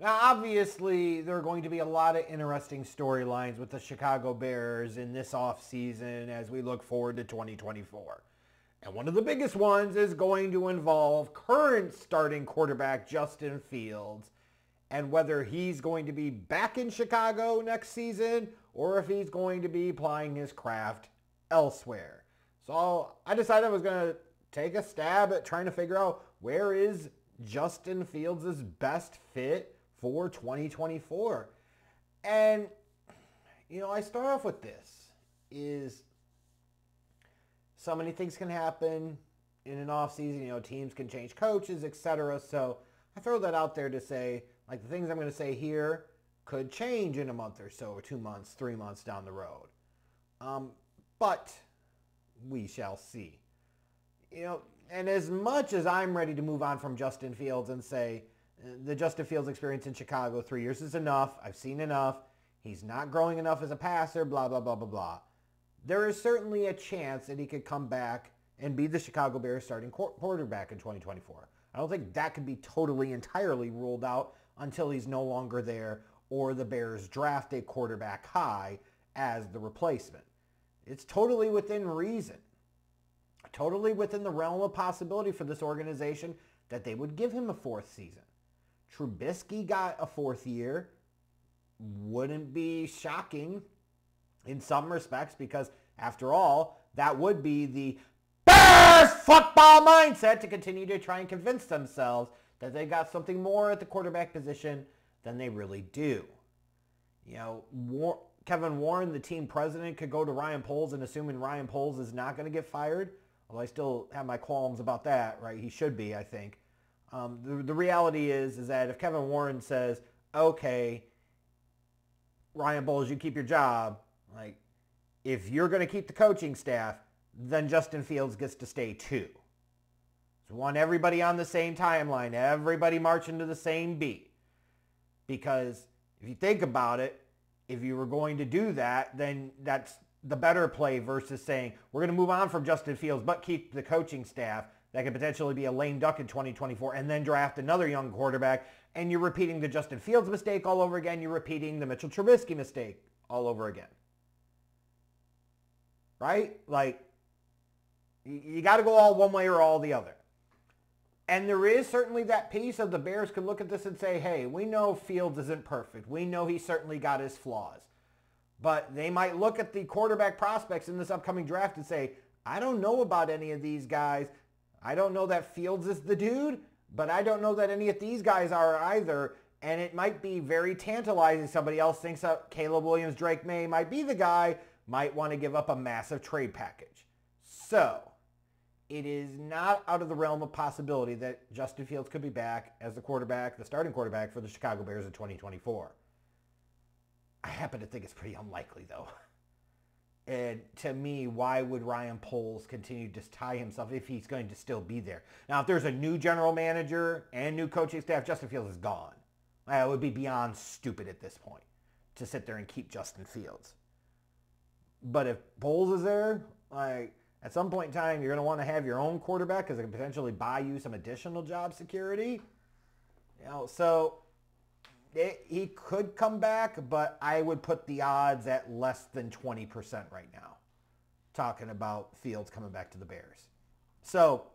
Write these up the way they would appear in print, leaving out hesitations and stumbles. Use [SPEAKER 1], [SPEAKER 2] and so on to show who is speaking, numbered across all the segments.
[SPEAKER 1] Now, obviously, there are going to be a lot of interesting storylines with the Chicago Bears in this offseason as we look forward to 2024. And one of the biggest ones is going to involve current starting quarterback Justin Fields and whether he's going to be back in Chicago next season or if he's going to be applying his craft elsewhere. So I decided I was going to take a stab at trying to figure out where is Justin Fields' best fit for 2024. And, I start off with this, is so many things can happen in an offseason. Teams can change coaches, etc. So I throw that out there to say, the things I'm going to say here could change in a month or so, or 2 months, 3 months down the road. But we shall see. And as much as I'm ready to move on from Justin Fields and say the Justin Fields experience in Chicago, 3 years is enough, I've seen enough, he's not growing enough as a passer, blah, blah, blah, blah, blah. There is certainly a chance that he could come back and be the Chicago Bears starting quarterback in 2024. I don't think that could be totally, entirely ruled out until he's no longer there or the Bears draft a quarterback high as the replacement. It's totally within reason, totally within the realm of possibility for this organization that they would give him a fourth season. Trubisky got a fourth year. Wouldn't be shocking in some respects because, after all, that would be the Bears football mindset to continue to try and convince themselves that they got something more at the quarterback position than they really do. Kevin Warren, the team president, could go to Ryan Poles and assuming Ryan Poles is not going to get fired, although I still have my qualms about that, right? He should be, I think. The reality is that if Kevin Warren says, okay, Ryan Poles, you keep your job, if you're going to keep the coaching staff, then Justin Fields gets to stay too. So we want everybody on the same timeline, everybody marching to the same beat. Because if you think about it, if you were going to do that, then that's the better play versus saying, we're going to move on from Justin Fields, but keep the coaching staff. That could potentially be a lame duck in 2024 and then draft another young quarterback. And you're repeating the Justin Fields mistake all over again. You're repeating the Mitchell Trubisky mistake all over again. Right? You got to go all one way or all the other. And there is certainly that piece of the Bears could look at this and say, hey, we know Fields isn't perfect. We know he certainly got his flaws. But they might look at the quarterback prospects in this upcoming draft and say, I don't know about any of these guys. I don't know that Fields is the dude, but I don't know that any of these guys are either. And it might be very tantalizing. Somebody else thinks that Caleb Williams, Drake May might be the guy, might want to give up a massive trade package. So it is not out of the realm of possibility that Justin Fields could be back as the quarterback, the starting quarterback for the Chicago Bears in 2024. I happen to think it's pretty unlikely, though. And to me, why would Ryan Poles continue to tie himself if he's going to still be there? Now, if there's a new general manager and new coaching staff, Justin Fields is gone. It would be beyond stupid at this point to sit there and keep Justin Fields. But if Poles is there, at some point in time, you're going to want to have your own quarterback because it can potentially buy you some additional job security. So he could come back, but I would put the odds at less than 20% right now, talking about Fields coming back to the Bears. So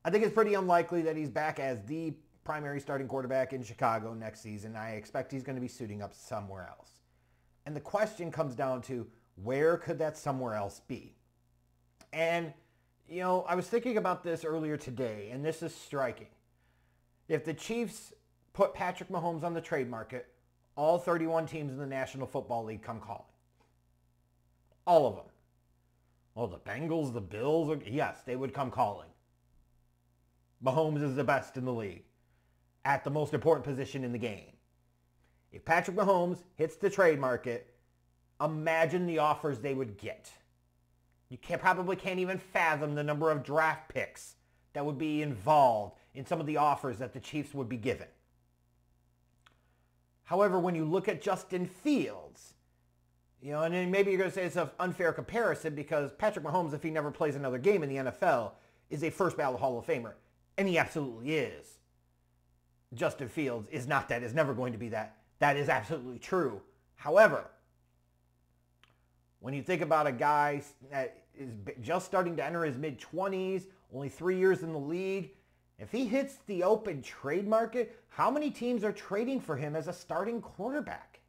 [SPEAKER 1] I think it's pretty unlikely that he's back as the primary starting quarterback in Chicago next season. I expect he's going to be suiting up somewhere else. And the question comes down to, where could that somewhere else be? And, I was thinking about this earlier today, and this is striking. If the Chiefs put Patrick Mahomes on the trade market, all 31 teams in the National Football League come calling. All of them. Well, the Bengals, the Bills, yes, they would come calling. Mahomes is the best in the league at the most important position in the game. If Patrick Mahomes hits the trade market, imagine the offers they would get. You probably can't even fathom the number of draft picks that would be involved in some of the offers that the Chiefs would be given. However, when you look at Justin Fields, and then maybe you're going to say it's an unfair comparison because Patrick Mahomes, if he never plays another game in the NFL, is a first ballot Hall of Famer. And he absolutely is. Justin Fields is not that, is never going to be that. That is absolutely true. However, when you think about a guy that is just starting to enter his mid-20s, only 3 years in the league, if he hits the open trade market, how many teams are trading for him as a starting quarterback?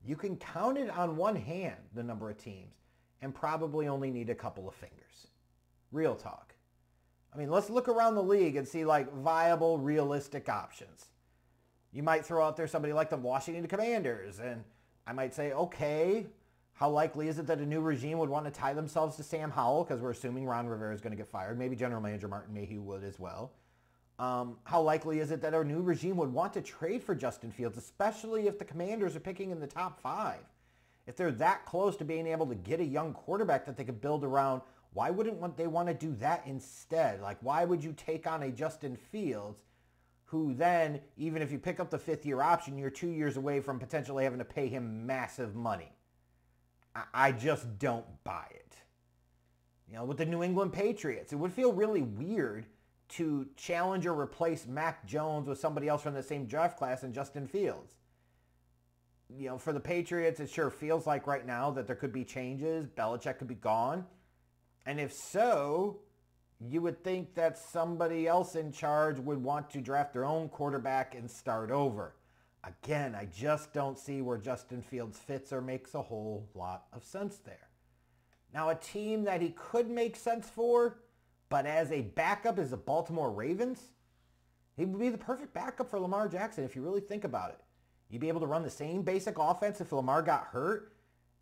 [SPEAKER 1] You can count it on one hand, the number of teams, and probably only need a couple of fingers. Real talk. I mean, let's look around the league and see like viable, realistic options. You might throw out there somebody like the Washington Commanders, and I might say, okay, how likely is it that a new regime would want to tie themselves to Sam Howell, because we're assuming Ron Rivera is going to get fired. Maybe general manager Martin Mayhew would as well. How likely is it that a new regime would want to trade for Justin Fields, especially if the Commanders are picking in the top 5? If they're that close to being able to get a young quarterback that they could build around, why wouldn't they want to do that instead? Like, why would you take on a Justin Fields who then, even if you pick up the 5th-year option, you're 2 years away from potentially having to pay him massive money? I just don't buy it. You know, with the New England Patriots, it would feel really weird to challenge or replace Mac Jones with somebody else from the same draft class than Justin Fields. You know, for the Patriots, it sure feels like right now that there could be changes. Belichick could be gone. And if so, you would think that somebody else in charge would want to draft their own quarterback and start over. Again, I just don't see where Justin Fields fits or makes a whole lot of sense there. Now, a team that he could make sense for, but as a backup, is the Baltimore Ravens. He would be the perfect backup for Lamar Jackson if you really think about it. You'd be able to run the same basic offense if Lamar got hurt.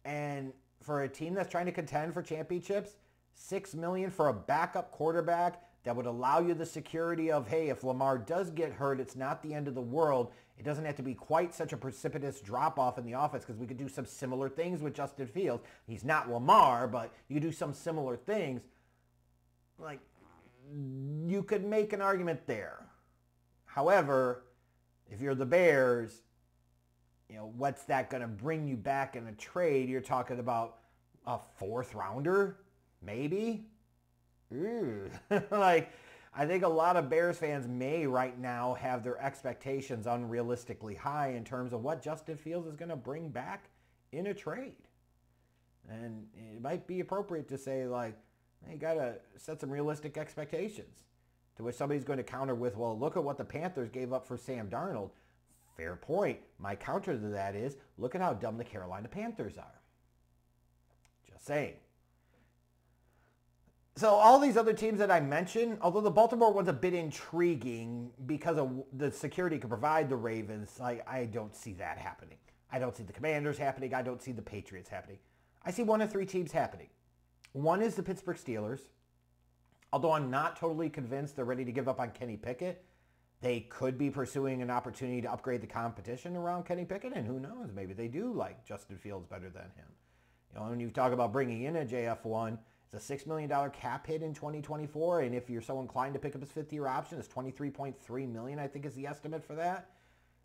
[SPEAKER 1] And for a team that's trying to contend for championships, $6 million for a backup quarterback that would allow you the security of, hey, if Lamar does get hurt, it's not the end of the world. It doesn't have to be quite such a precipitous drop-off in the offense, because we could do some similar things with Justin Fields. He's not Lamar, but you could do some similar things. Like, you could make an argument there. However, if you're the Bears, you know, what's that going to bring you back in a trade? You're talking about a 4th rounder, maybe? Like, I think a lot of Bears fans may right now have their expectations unrealistically high in terms of what Justin Fields is going to bring back in a trade. And it might be appropriate to say, like, you got to set some realistic expectations. To which somebody's going to counter with, well, look at what the Panthers gave up for Sam Darnold. Fair point. My counter to that is, look at how dumb the Carolina Panthers are. Just saying. So all these other teams that I mentioned, although the Baltimore one's a bit intriguing because of the security it could provide the Ravens, I don't see that happening. I don't see the Commanders happening. I don't see the Patriots happening. I see 1 of 3 teams happening. One is the Pittsburgh Steelers. Although I'm not totally convinced they're ready to give up on Kenny Pickett, they could be pursuing an opportunity to upgrade the competition around Kenny Pickett, and who knows, maybe they do like Justin Fields better than him. You know, when you talk about bringing in a JF1, it's a $6 million cap hit in 2024, and if you're so inclined to pick up his 5th-year option, it's $23.3 million, I think is the estimate for that.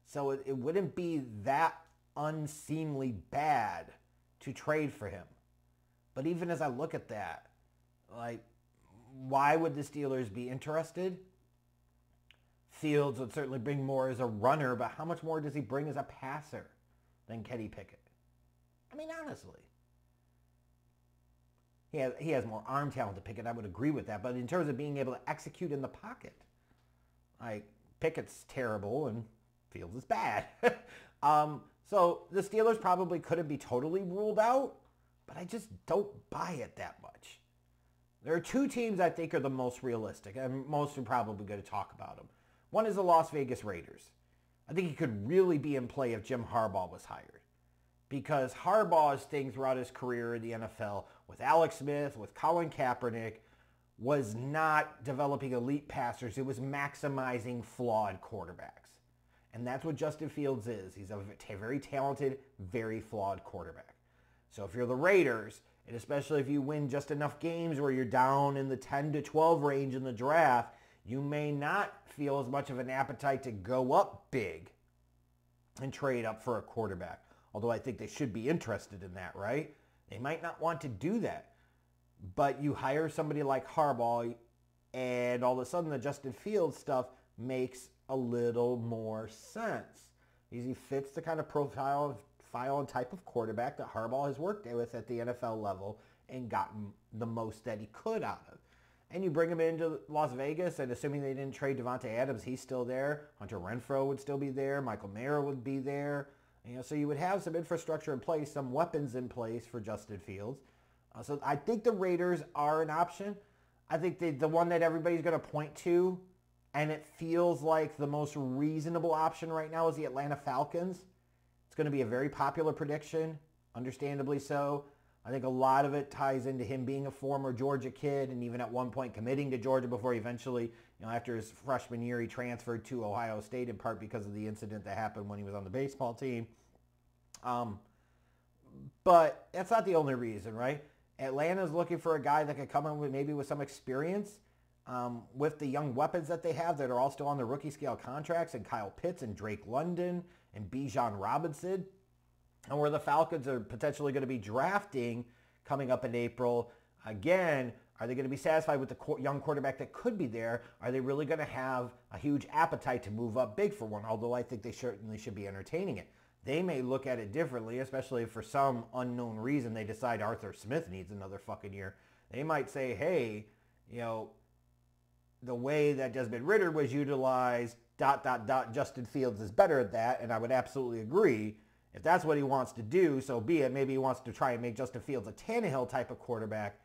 [SPEAKER 1] So it wouldn't be that unseemly bad to trade for him. But even as I look at that, like, why would the Steelers be interested? Fields would certainly bring more as a runner, but how much more does he bring as a passer than Kenny Pickett? I mean, honestly. He has more arm talent to Pickett, I would agree with that. But in terms of being able to execute in the pocket, like, Pickett's terrible and Fields is bad. So the Steelers probably couldn't be totally ruled out, but I just don't buy it that much. There are 2 teams I think are the most realistic, and most are probably going to talk about them. One is the Las Vegas Raiders. I think he could really be in play if Jim Harbaugh was hired, because Harbaugh's thing throughout his career in the NFL with Alex Smith, with Colin Kaepernick, was not developing elite passers. It was maximizing flawed quarterbacks. And that's what Justin Fields is. He's a very talented, very flawed quarterback. So if you're the Raiders, and especially if you win just enough games where you're down in the 10 to 12 range in the draft, you may not feel as much of an appetite to go up big and trade up for a quarterback. Although I think they should be interested in that, right? They might not want to do that. But you hire somebody like Harbaugh, And all of a sudden, the Justin Fields stuff makes a little more sense. He fits the kind of profile and type of quarterback that Harbaugh has worked with at the NFL level and gotten the most that he could out of. And you bring him into Las Vegas, and assuming they didn't trade Devontae Adams, he's still there. Hunter Renfrow would still be there. Michael Mayer would be there. So you would have some infrastructure in place, some weapons in place for Justin Fields. So I think the Raiders are an option. I think the one that everybody's going to point to, and it feels like the most reasonable option right now, is the Atlanta Falcons. It's going to be a very popular prediction, understandably so. I think a lot of it ties into him being a former Georgia kid and even at one point committing to Georgia before he eventually, after his freshman year, he transferred to Ohio State in part because of the incident that happened when he was on the baseball team. But that's not the only reason, right? Atlanta's looking for a guy that could come in with some experience with the young weapons that they have that are all still on the rookie scale contracts, and Kyle Pitts and Drake London and Bijan Robinson, and where the Falcons are potentially going to be drafting coming up in April. Again, are they going to be satisfied with the young quarterback that could be there? Are they really going to have a huge appetite to move up big for one? Although I think they certainly should be entertaining it. They may look at it differently, especially if for some unknown reason they decide Arthur Smith needs another fucking year. They might say, hey, the way that Desmond Ridder was utilized, ... Justin Fields is better at that, and I would absolutely agree. If that's what he wants to do, so be it. Maybe he wants to try and make Justin Fields a Tannehill type of quarterback.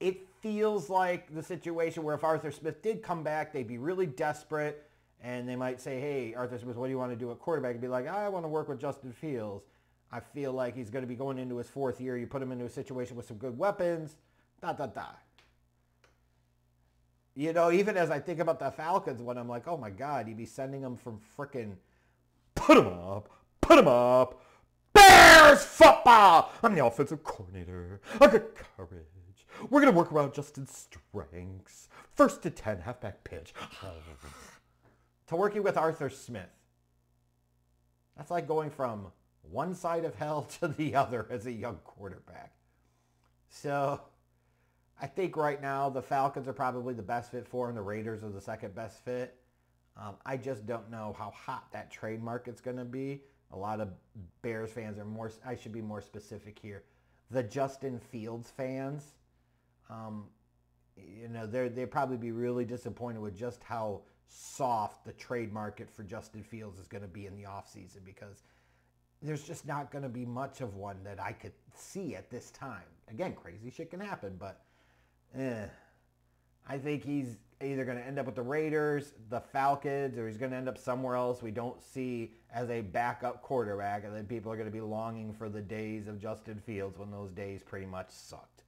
[SPEAKER 1] It feels like the situation where if Arthur Smith did come back, they'd be really desperate, and they might say, hey, Arthur Smith, what do you want to do at quarterback? And be like, I want to work with Justin Fields. I feel like he's going to be going into his fourth year. You put him into a situation with some good weapons, ... Even as I think about the Falcons one, I'm like, oh my God, you'd be sending them from frickin' put him up, Bears football. I'm the offensive coordinator. I've got courage. We're going to work around Justin's strengths. 1st to 10, halfback pitch. To working with Arthur Smith. That's like going from one side of hell to the other as a young quarterback. So I think right now the Falcons are probably the best fit for him. The Raiders are the second best fit. I just don't know how hot that trade market's going to be. A lot of Bears fans are I should be more specific here. The Justin Fields fans, they'd probably be really disappointed with just how soft the trade market for Justin Fields is going to be in the offseason, because there's just not going to be much of one that I could see at this time. Again, crazy shit can happen, but I think he's either going to end up with the Raiders, the Falcons, or he's going to end up somewhere else we don't see as a backup quarterback, and then people are going to be longing for the days of Justin Fields when those days pretty much sucked.